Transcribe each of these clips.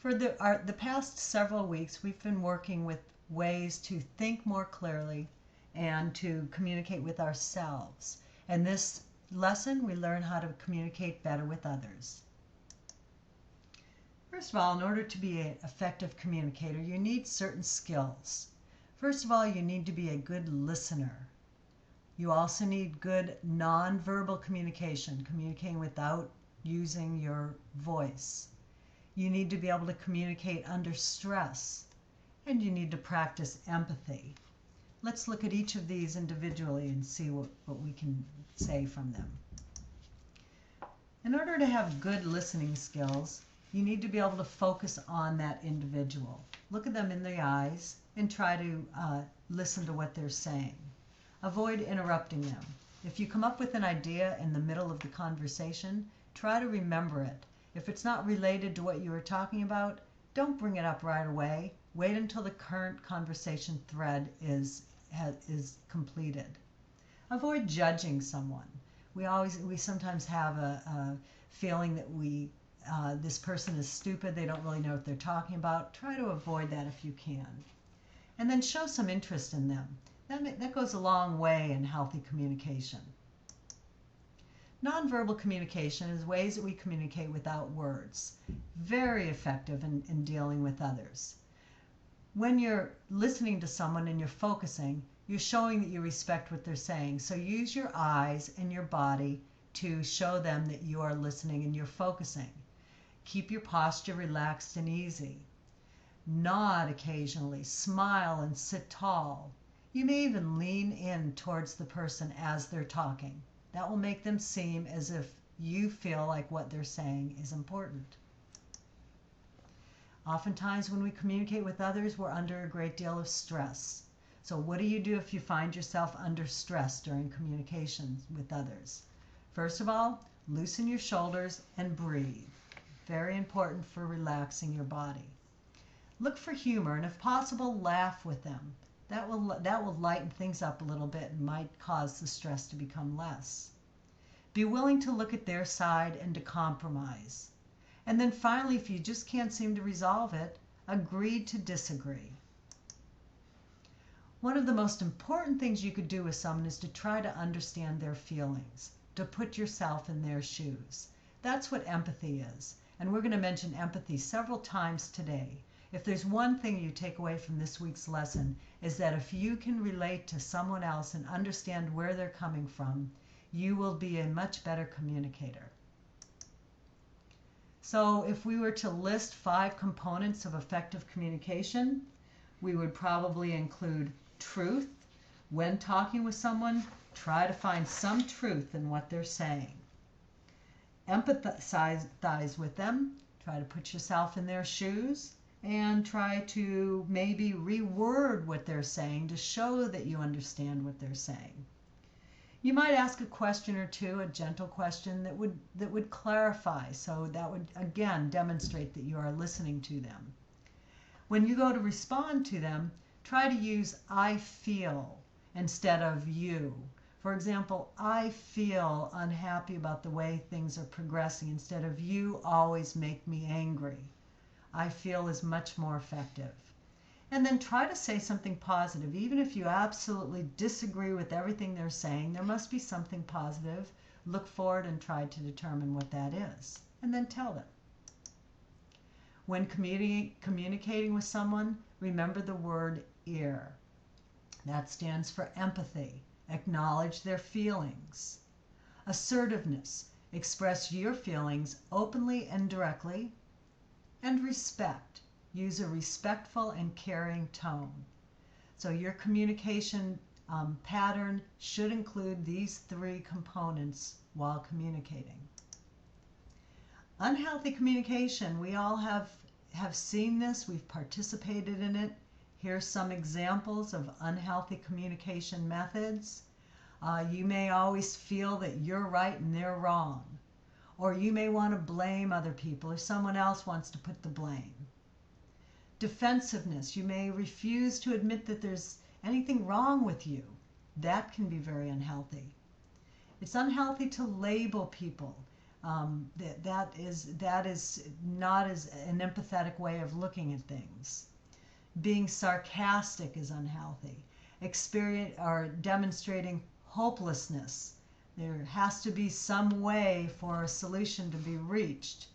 For the past several weeks, we've been working with ways to think more clearly and to communicate with ourselves. In this lesson, we learn how to communicate better with others. First of all, in order to be an effective communicator, you need certain skills. First of all, you need to be a good listener. You also need good nonverbal communication, communicating without using your voice. You need to be able to communicate under stress, and you need to practice empathy. Let's look at each of these individually and see what we can say from them. In order to have good listening skills, you need to be able to focus on that individual. Look at them in the eyes and try to listen to what they're saying. Avoid interrupting them. If you come up with an idea in the middle of the conversation, try to remember it. If it's not related to what you were talking about, don't bring it up right away. Wait until the current conversation thread is completed. Avoid judging someone. We sometimes have a feeling that this person is stupid, they don't really know what they're talking about. Try to avoid that if you can. And then show some interest in them. That goes a long way in healthy communication. Nonverbal communication is ways that we communicate without words. Very effective in dealing with others. When you're listening to someone and you're focusing, you're showing that you respect what they're saying. So use your eyes and your body to show them that you are listening and you're focusing. Keep your posture relaxed and easy. Nod occasionally, smile and sit tall. You may even lean in towards the person as they're talking. That will make them seem as if you feel like what they're saying is important. Oftentimes when we communicate with others, we're under a great deal of stress. So what do you do if you find yourself under stress during communications with others? First of all, loosen your shoulders and breathe. Very important for relaxing your body. Look for humor, and if possible, laugh with them. That will lighten things up a little bit and might cause the stress to become less. Be willing to look at their side and to compromise. And then finally, if you just can't seem to resolve it, agree to disagree. One of the most important things you could do with someone is to try to understand their feelings, to put yourself in their shoes. That's what empathy is. And we're going to mention empathy several times today. If there's one thing you take away from this week's lesson, is that if you can relate to someone else and understand where they're coming from, you will be a much better communicator. So if we were to list 5 components of effective communication, we would probably include truth. When talking with someone, try to find some truth in what they're saying. Empathize with them. Try to put yourself in their shoes. And try to maybe reword what they're saying to show that you understand what they're saying. You might ask a question or two, a gentle question that would clarify, so that would again demonstrate that you are listening to them. When you go to respond to them, try to use I feel instead of you. For example, I feel unhappy about the way things are progressing instead of you always make me angry. I feel is much more effective. And then try to say something positive. Even if you absolutely disagree with everything they're saying, there must be something positive. Look forward and try to determine what that is. And then tell them. When communicating with someone, remember the word ear. That stands for empathy. Acknowledge their feelings. Assertiveness. Express your feelings openly and directly. And respect. Use a respectful and caring tone. So your communication pattern should include these 3 components while communicating. Unhealthy communication, we all have seen this, we've participated in it. Here's some examples of unhealthy communication methods. You may always feel that you're right and they're wrong. Or you may want to blame other people, or someone else wants to put the blame. Defensiveness. You may refuse to admit that there's anything wrong with you. That can be very unhealthy. It's unhealthy to label people. That is not as an empathetic way of looking at things. Being sarcastic is unhealthy. Experience or demonstrating hopelessness. There has to be some way for a solution to be reached.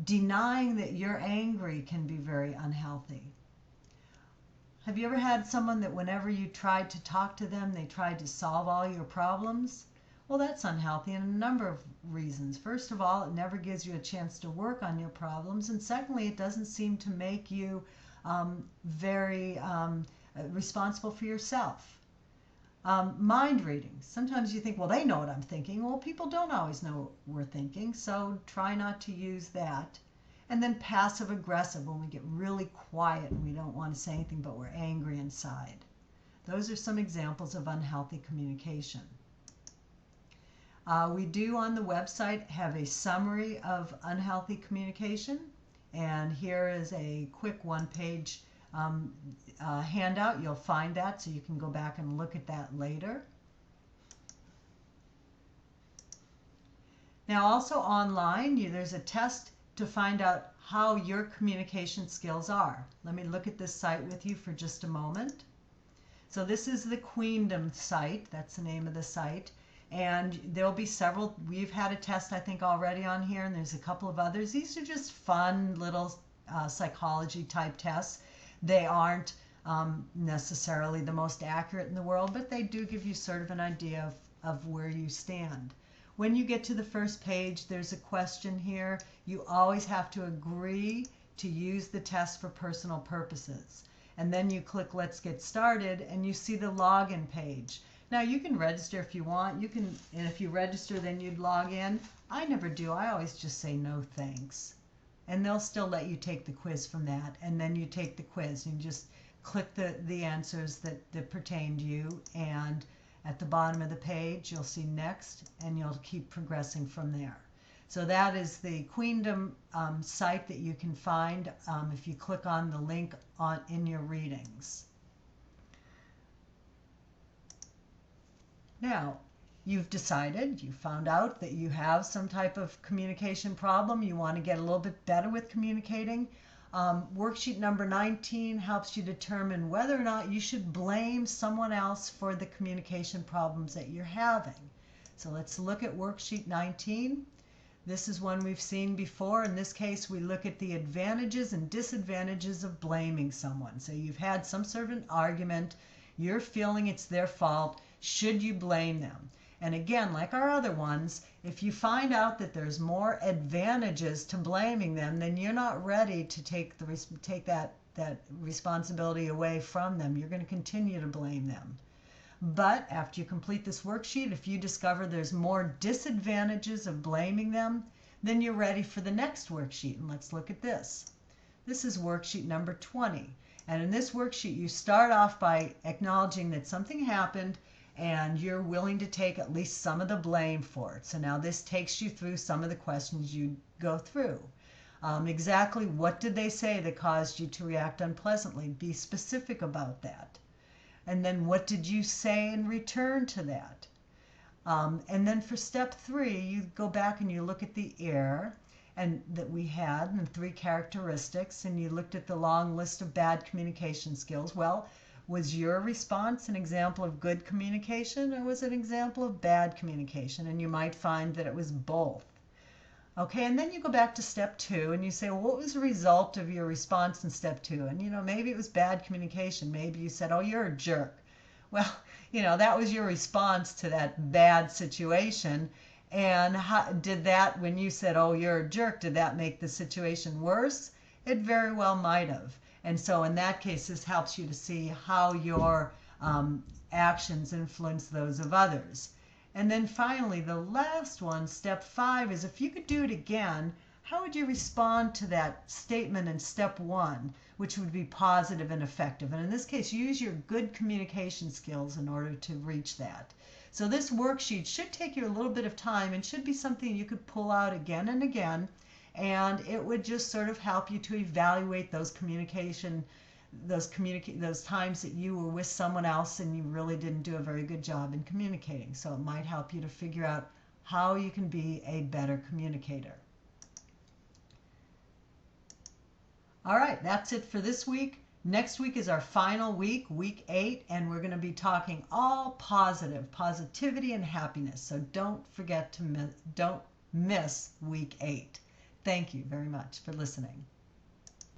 Denying that you're angry can be very unhealthy. Have you ever had someone that whenever you tried to talk to them, they tried to solve all your problems? Well, that's unhealthy in a number of reasons. First of all, it never gives you a chance to work on your problems. And secondly, it doesn't seem to make you very responsible for yourself. Mind reading. Sometimes you think, well, they know what I'm thinking. Well, people don't always know what we're thinking, so try not to use that. And then passive aggressive, when we get really quiet and we don't want to say anything but we're angry inside. Those are some examples of unhealthy communication. We do on the website have a summary of unhealthy communication, and here is a quick one-page handout. You'll find that, so you can go back and look at that later. Now also online, there's a test to find out how your communication skills are. Let me look at this site with you for just a moment. So this is the Queendom site, that's the name of the site, and there'll be several. We've had a test I think already on here, and there's a couple of others. These are just fun little psychology type tests. They aren't necessarily the most accurate in the world, but they do give you sort of an idea of where you stand. When you get to the first page, there's a question here. You always have to agree to use the test for personal purposes. And then you click Let's Get Started, and you see the login page. Now you can register if you want. And if you register, then you'd log in. I never do. I always just say no thanks. And they'll still let you take the quiz from that. And then you take the quiz and you just click the answers that pertain to you. And at the bottom of the page, you'll see next, and you'll keep progressing from there. So that is the Queendom site that you can find if you click on the link in your readings. Now, you've decided, you found out that you have some type of communication problem. You want to get a little bit better with communicating. Worksheet number 19 helps you determine whether or not you should blame someone else for the communication problems that you're having. So let's look at worksheet 19. This is one we've seen before. In this case, we look at the advantages and disadvantages of blaming someone. So you've had some sort of an argument. You're feeling it's their fault. Should you blame them? And again, like our other ones, if you find out that there's more advantages to blaming them, then you're not ready to take that responsibility away from them. You're going to continue to blame them. But after you complete this worksheet, if you discover there's more disadvantages of blaming them, then you're ready for the next worksheet. And let's look at this. This is worksheet number 20. And in this worksheet, you start off by acknowledging that something happened and you're willing to take at least some of the blame for it. So now this takes you through some of the questions you go through. Exactly what did they say that caused you to react unpleasantly? Be specific about that. And then what did you say in return to that? And then for step 3, you go back and you look at the error and that we had and 3 characteristics, and you looked at the long list of bad communication skills. Well, was your response an example of good communication, or was it an example of bad communication? And you might find that it was both. Okay, and then you go back to step 2 and you say, well, what was the result of your response in step 2? And maybe it was bad communication. Maybe you said, oh, you're a jerk. Well, that was your response to that bad situation. And did that, when you said, oh, you're a jerk, did that make the situation worse? It very well might have. And so in that case, this helps you to see how your actions influence those of others. And then finally, the last one, step 5, is if you could do it again, how would you respond to that statement in step 1, which would be positive and effective? And in this case, use your good communication skills in order to reach that. So this worksheet should take you a little bit of time and should be something you could pull out again and again. And it would just sort of help you to evaluate those those times that you were with someone else and you really didn't do a very good job in communicating. So it might help you to figure out how you can be a better communicator. All right, that's it for this week. Next week is our final week, week 8, and we're going to be talking all positivity and happiness. So don't forget to don't miss week 8. Thank you very much for listening.